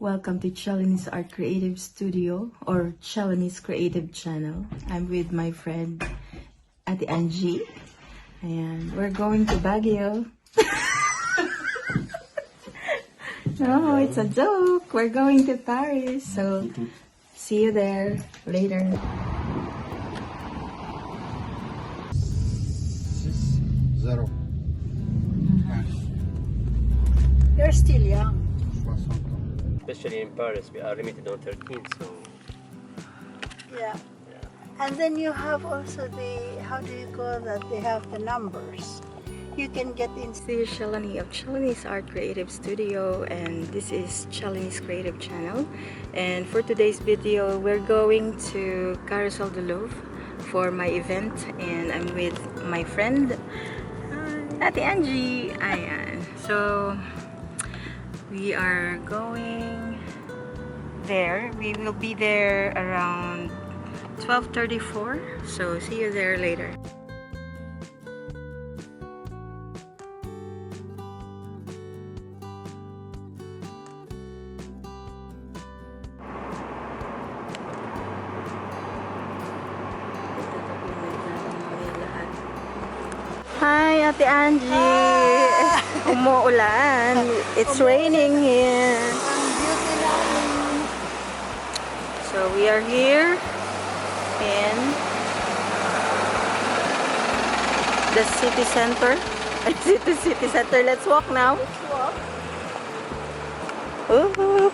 Welcome to Chelony's Art Creative Studio or Chelony's Creative Channel. I'm with my friend Ate Angie. And we're going to Baguio. No, it's a joke. We're going to Paris. So, see you there later. Zero. You're still young. Especially in Paris, we are limited on 13, so... Yeah. And then you have also the, how do you call that? They have the numbers. You can get in. This is Chelony of Chelony's Art Creative Studio, and this is Chelony's Creative Channel. And for today's video, we're going to Carrousel de Louvre for my event, and I'm with my friend Ate Angie. Ayan. So we are going there. We will be there around 12:34. So see you there later. Hi, Ate Angie. Umuulan. It's raining here. So we are here in the city center. City center. Let's walk now. Let's walk. Ooh.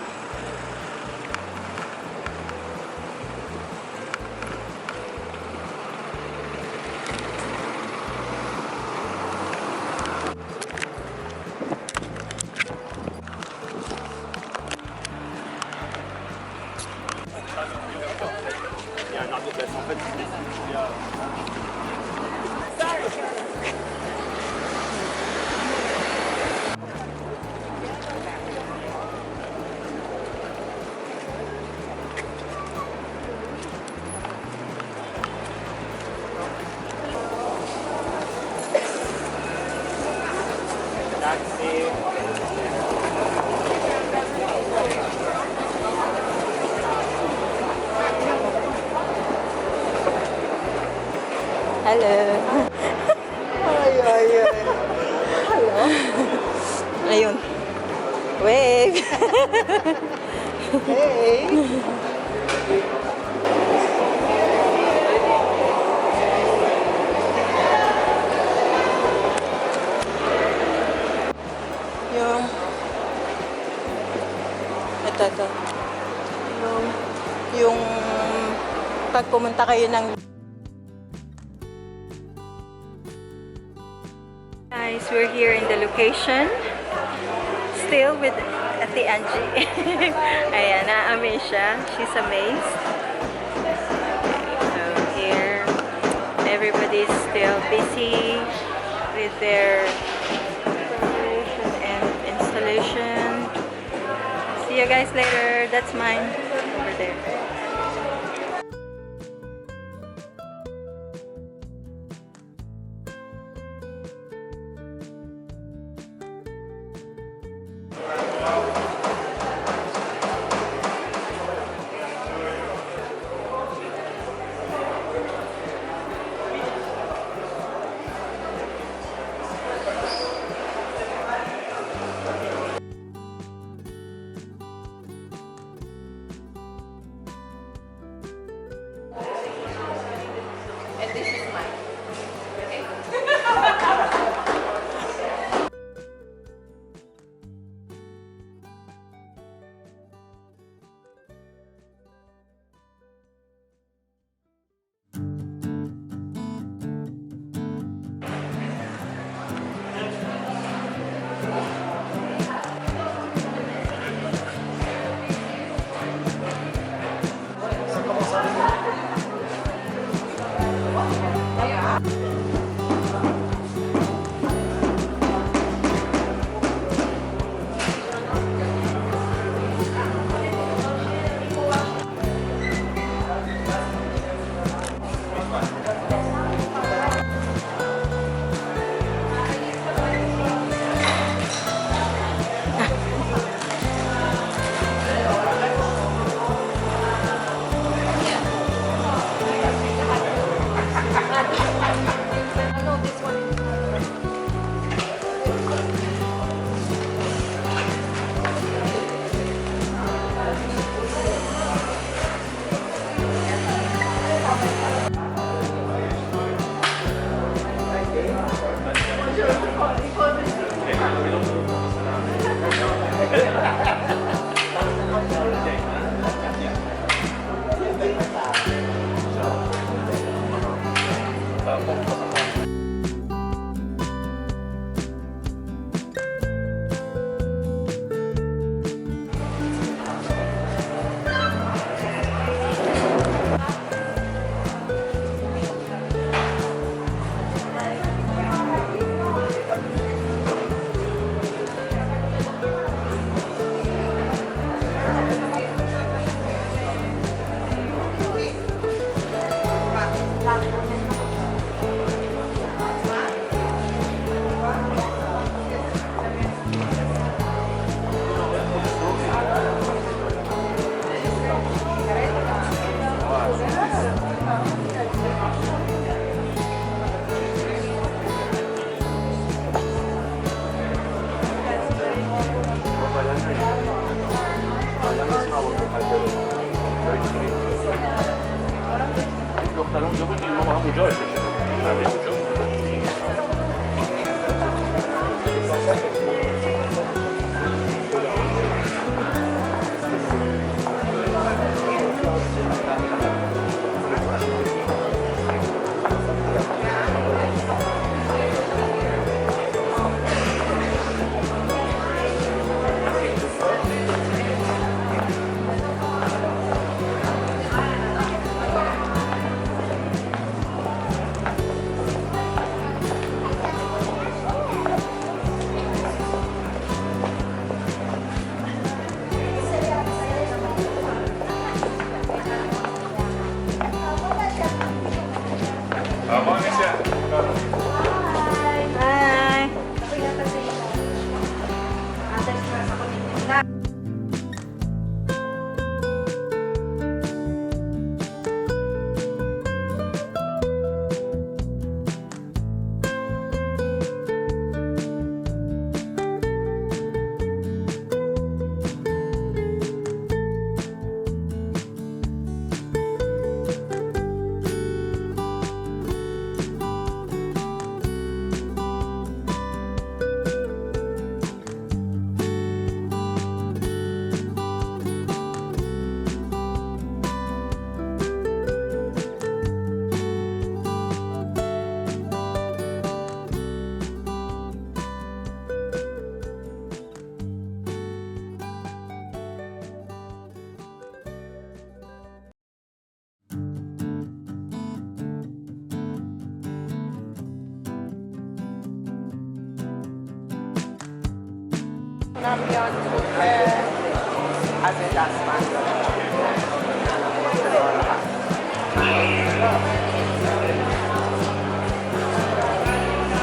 Hello. Ay, ay, ay. Hello. Ayun. Wave. Hey. Ito. Yung pag pumunta kayo ng guys, we're here in the location. Still with Ate Angie. Ayan, na-amaze siya. She's amazed. So here, everybody's still busy with their preparation and installation. See you guys later. That's mine over there.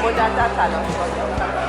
Modern